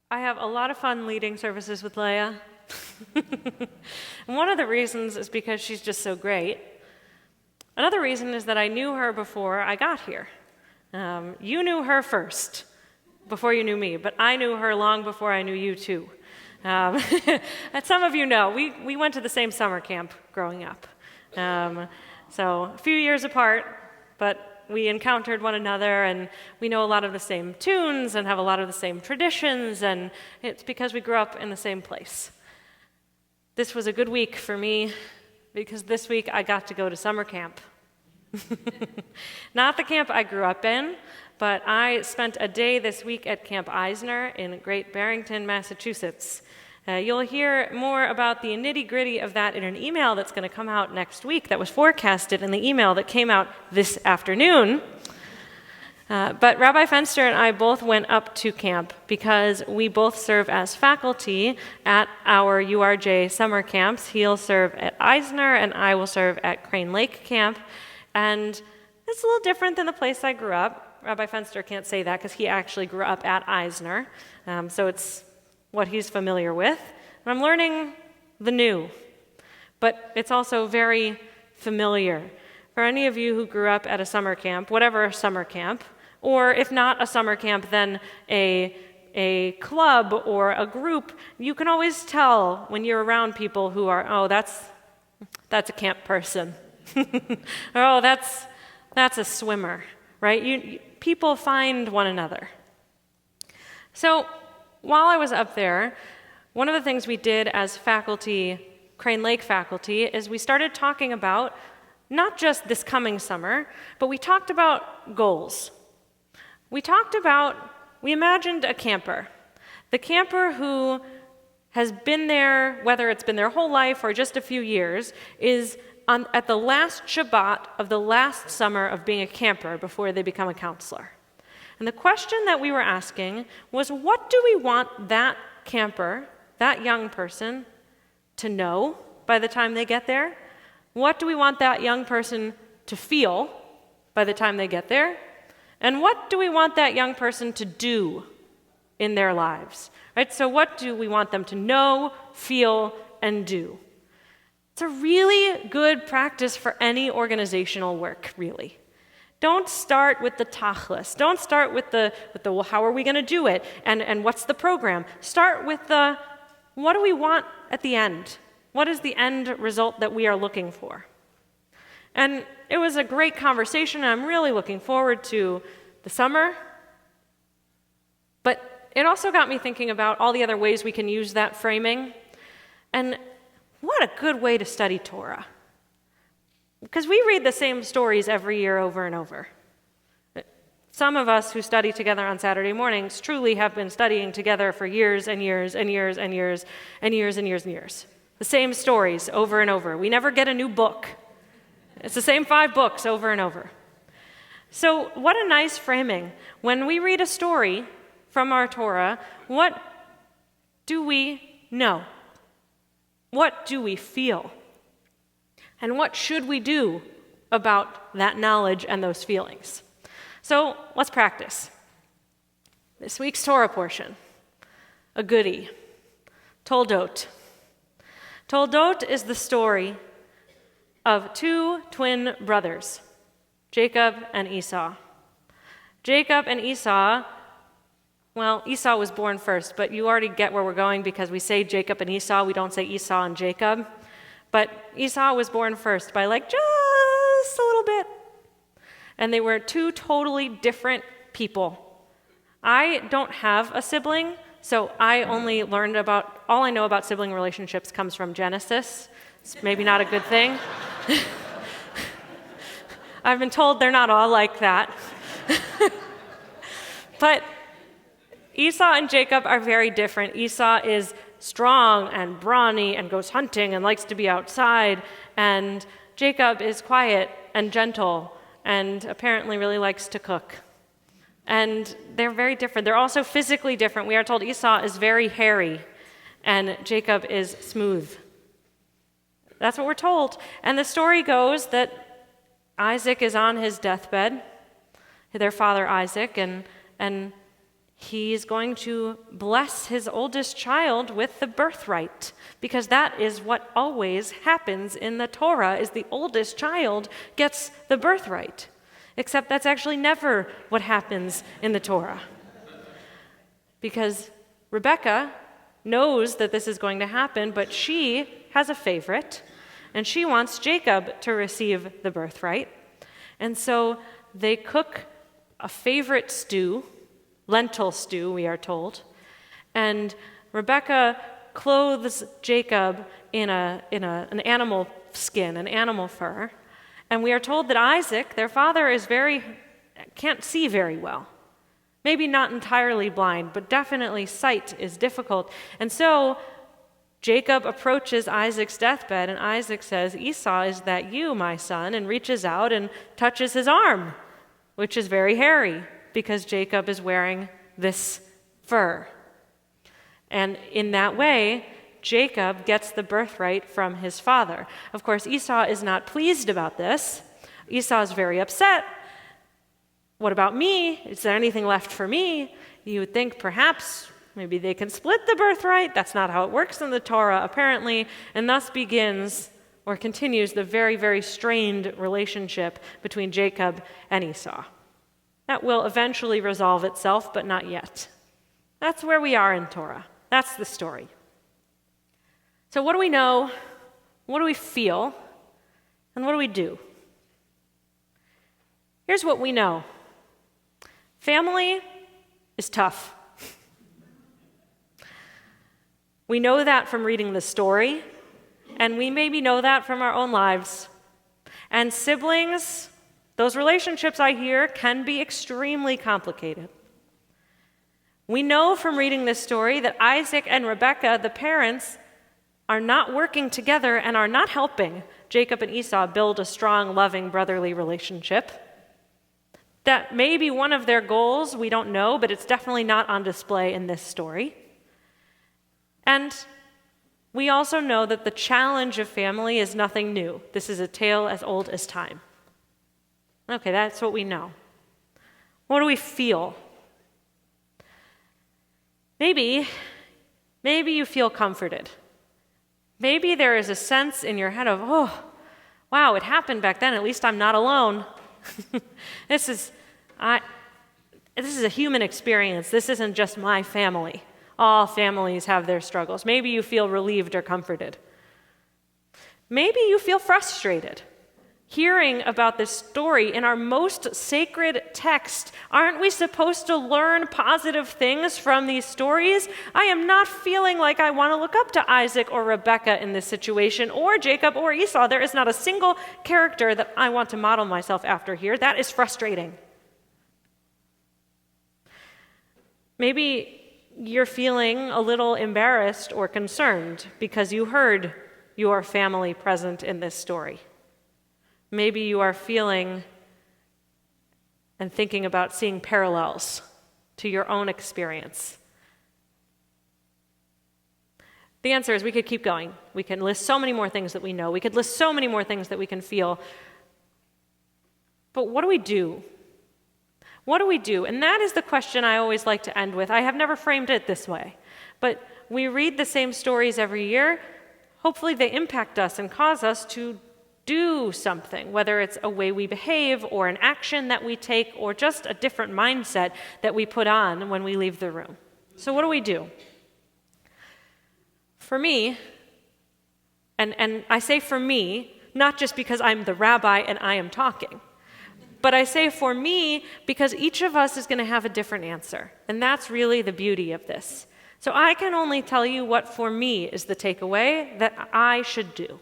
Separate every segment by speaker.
Speaker 1: I have a lot of fun leading services with Leia. And one of the reasons is because she's just so great. Another reason is that I knew her before I got here. You knew her first, before you knew me, but I knew her long before I knew you too. And some of you know, we went to the same summer camp growing up. So a few years apart, but we encountered one another, and we know a lot of the same tunes and have a lot of the same traditions, and it's because we grew up in the same place. This was a good week for me, because this week I got to go to summer camp. Not the camp I grew up in, but I spent a day this week at Camp Eisner in Great Barrington, Massachusetts. You'll hear more about the nitty-gritty of that in an email that's going to come out next week that was forecasted in the email that came out this afternoon. But Rabbi Fenster and I both went up to camp because we both serve as faculty at our URJ summer camps. He'll serve at Eisner, and I will serve at Crane Lake Camp. And it's a little different than the place I grew up. Rabbi Fenster can't say that because he actually grew up at Eisner. So it's what he's familiar with. And I'm learning the new, but it's also very familiar. For any of you who grew up at a summer camp, whatever summer camp, or if not a summer camp, then a club or a group, you can always tell when you're around people who are, oh, that's a camp person. Oh, that's a swimmer, right? People find one another. So while I was up there, one of the things we did as faculty, Crane Lake faculty, is we started talking about not just this coming summer, but we talked about goals. We imagined a camper. The camper who has been there, whether it's been their whole life or just a few years, is at the last Shabbat of the last summer of being a camper before they become a counselor. And the question that we were asking was, what do we want that camper, that young person, to know by the time they get there? What do we want that young person to feel by the time they get there? And what do we want that young person to do in their lives? Right? So what do we want them to know, feel, and do? It's a really good practice for any organizational work, really. Don't start with the tachlis. Don't start with the well, how are we going to do it? And what's the program? Start with the, what do we want at the end? What is the end result that we are looking for? And it was a great conversation. I'm really looking forward to the summer. But it also got me thinking about all the other ways we can use that framing. And what a good way to study Torah. Because we read the same stories every year over and over. Some of us who study together on Saturday mornings truly have been studying together for years and years and years and years and years and years and years. The same stories over and over. We never get a new book. It's the same 5 books over and over. So what a nice framing. When we read a story from our Torah, what do we know? What do we feel? And what should we do about that knowledge and those feelings? So let's practice. This week's Torah portion, a goodie, Toldot. Toldot is the story of 2 twin brothers, Jacob and Esau. Jacob and Esau, well, Esau was born first, but you already get where we're going because we say Jacob and Esau, we don't say Esau and Jacob. But Esau was born first by just a little bit. And they were 2 totally different people. I don't have a sibling, so I only learned about, all I know about sibling relationships comes from Genesis. It's maybe not a good thing. I've been told they're not all like that. But Esau and Jacob are very different. Esau is strong and brawny and goes hunting and likes to be outside. And Jacob is quiet and gentle and apparently really likes to cook. And they're very different. They're also physically different. We are told Esau is very hairy and Jacob is smooth. That's what we're told. And the story goes that Isaac is on his deathbed, their father Isaac, and he's going to bless his oldest child with the birthright, because that is what always happens in the Torah, is the oldest child gets the birthright. Except that's actually never what happens in the Torah. Because Rebecca knows that this is going to happen, but she has a favorite, and she wants Jacob to receive the birthright. And so they cook a favorite stew, lentil stew, we are told, and Rebecca clothes Jacob in an animal skin, an animal fur, and we are told that Isaac, their father, can't see very well. Maybe not entirely blind, but definitely sight is difficult. And so Jacob approaches Isaac's deathbed, and Isaac says, "Esau, is that you, my son?" and reaches out and touches his arm, which is very hairy, because Jacob is wearing this fur. And in that way, Jacob gets the birthright from his father. Of course, Esau is not pleased about this. Esau is very upset. What about me? Is there anything left for me? You would think perhaps maybe they can split the birthright. That's not how it works in the Torah, apparently. And thus begins or continues the very, very strained relationship between Jacob and Esau. That will eventually resolve itself, but not yet. That's where we are in Torah. That's the story. So what do we know? What do we feel? And what do we do? Here's what we know. Family is tough. We know that from reading the story, and we maybe know that from our own lives. And siblings, those relationships I hear can be extremely complicated. We know from reading this story that Isaac and Rebekah, the parents, are not working together and are not helping Jacob and Esau build a strong, loving, brotherly relationship. That may be one of their goals, we don't know, but it's definitely not on display in this story. And we also know that the challenge of family is nothing new. This is a tale as old as time. Okay, that's what we know. What do we feel? Maybe you feel comforted. Maybe there is a sense in your head of, oh, wow, it happened back then. At least I'm not alone. This is a human experience. This isn't just my family. All families have their struggles. Maybe you feel relieved or comforted. Maybe you feel frustrated. Hearing about this story in our most sacred text, aren't we supposed to learn positive things from these stories? I am not feeling like I want to look up to Isaac or Rebekah in this situation, or Jacob or Esau. There is not a single character that I want to model myself after here. That is frustrating. Maybe you're feeling a little embarrassed or concerned because you heard your family present in this story. Maybe you are feeling and thinking about seeing parallels to your own experience. The answer is we could keep going. We can list so many more things that we know. We could list so many more things that we can feel. But what do we do? What do we do? And that is the question I always like to end with. I have never framed it this way. But we read the same stories every year. Hopefully they impact us and cause us to do something, whether it's a way we behave or an action that we take or just a different mindset that we put on when we leave the room. So what do we do? For me, and I say for me, not just because I'm the rabbi and I am talking, but I say for me because each of us is going to have a different answer. And that's really the beauty of this. So I can only tell you what for me is the takeaway that I should do.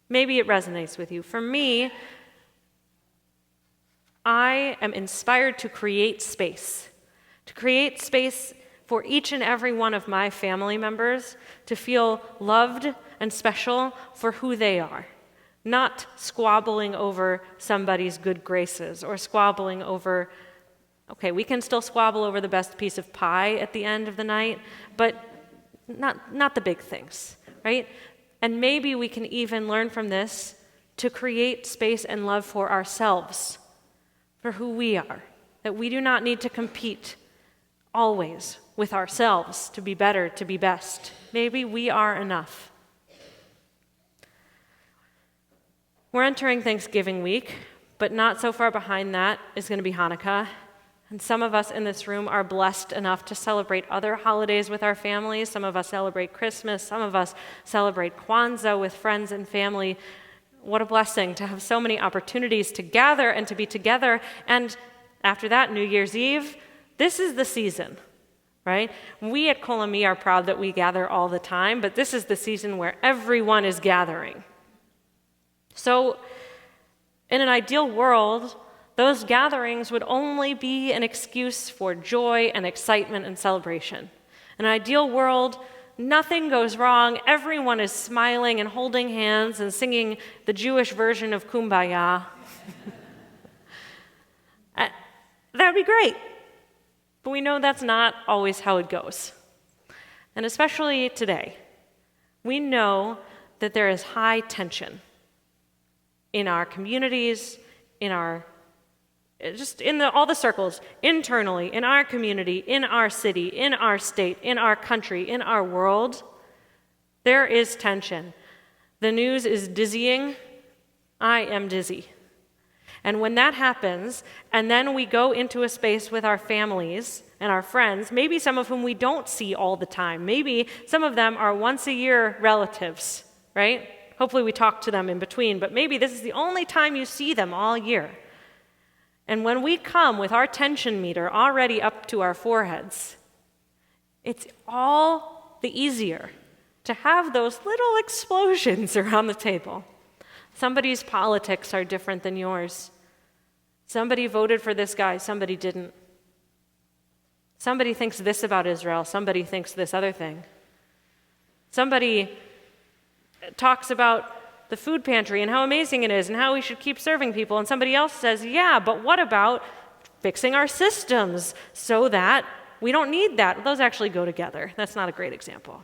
Speaker 1: Maybe it resonates with you. For me, I am inspired to create space for each and every one of my family members to feel loved and special for who they are, not squabbling over somebody's good graces or squabbling over, okay, we can still squabble over the best piece of pie at the end of the night, but not the big things, right? And maybe we can even learn from this to create space and love for ourselves, for who we are, that we do not need to compete always with ourselves to be better, to be best. Maybe we are enough. We're entering Thanksgiving week, but not so far behind that is going to be Hanukkah. And some of us in this room are blessed enough to celebrate other holidays with our families. Some of us celebrate Christmas. Some of us celebrate Kwanzaa with friends and family. What a blessing to have so many opportunities to gather and to be together. And after that, New Year's Eve, this is the season, right? We at Kol Ami are proud that we gather all the time, but this is the season where everyone is gathering. So, in an ideal world, those gatherings would only be an excuse for joy and excitement and celebration. In an ideal world, nothing goes wrong. Everyone is smiling and holding hands and singing the Jewish version of Kumbaya. That'd be great. But we know that's not always how it goes. And especially today, we know that there is high tension in our communities, in our all the circles, internally, in our community, in our city, in our state, in our country, in our world. There is tension. The news is dizzying. I am dizzy. And when that happens, and then we go into a space with our families and our friends, maybe some of whom we don't see all the time, maybe some of them are once-a-year relatives, right? Hopefully we talk to them in between, but maybe this is the only time you see them all year. And when we come with our tension meter already up to our foreheads, it's all the easier to have those little explosions around the table. Somebody's politics are different than yours. Somebody voted for this guy, somebody didn't. Somebody thinks this about Israel, somebody thinks this other thing. Somebody talks about the food pantry and how amazing it is and how we should keep serving people, and somebody else says, yeah, but what about fixing our systems so that we don't need that? Those actually go together. That's not a great example.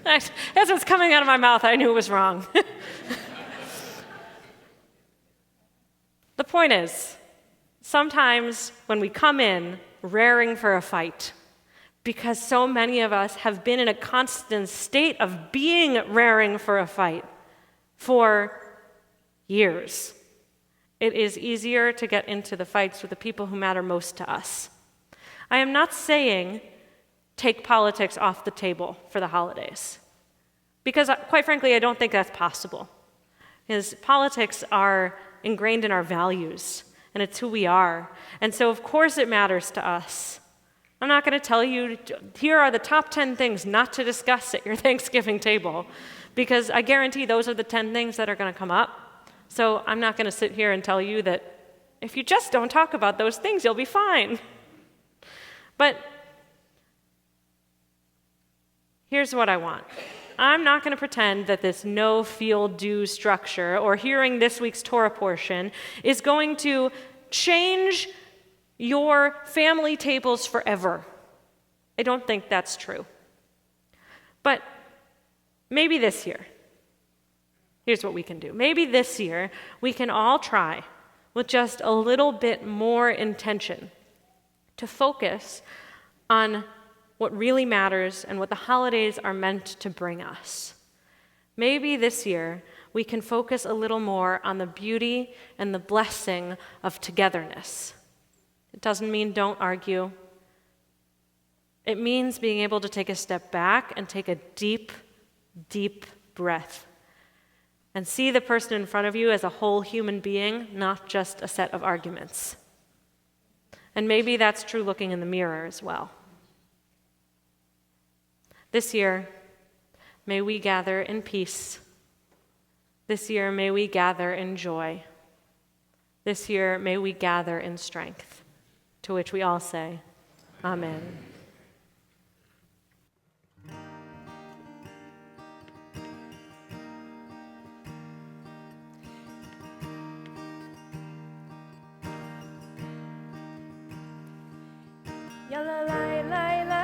Speaker 1: As it's coming out of my mouth, I knew it was wrong. The point is, sometimes when we come in raring for a fight, because so many of us have been in a constant state of being raring for a fight for years, it is easier to get into the fights with the people who matter most to us. I am not saying take politics off the table for the holidays, because quite frankly, I don't think that's possible. Because politics are ingrained in our values, and it's who we are. And so of course it matters to us. I'm not going to tell you, here are the top 10 things not to discuss at your Thanksgiving table, because I guarantee those are the 10 things that are going to come up. So I'm not going to sit here and tell you that if you just don't talk about those things, you'll be fine. But here's what I want. I'm not going to pretend that this no, feel, do structure or hearing this week's Torah portion is going to change your family tables forever. I don't think that's true. But maybe this year, here's what we can do. Maybe this year, we can all try with just a little bit more intention to focus on what really matters and what the holidays are meant to bring us. Maybe this year, we can focus a little more on the beauty and the blessing of togetherness. It doesn't mean don't argue. It means being able to take a step back and take a deep, deep breath and see the person in front of you as a whole human being, not just a set of arguments. And maybe that's true looking in the mirror as well. This year, may we gather in peace. This year, may we gather in joy. This year, may we gather in strength. To which we all say, Amen.
Speaker 2: Ya la la la la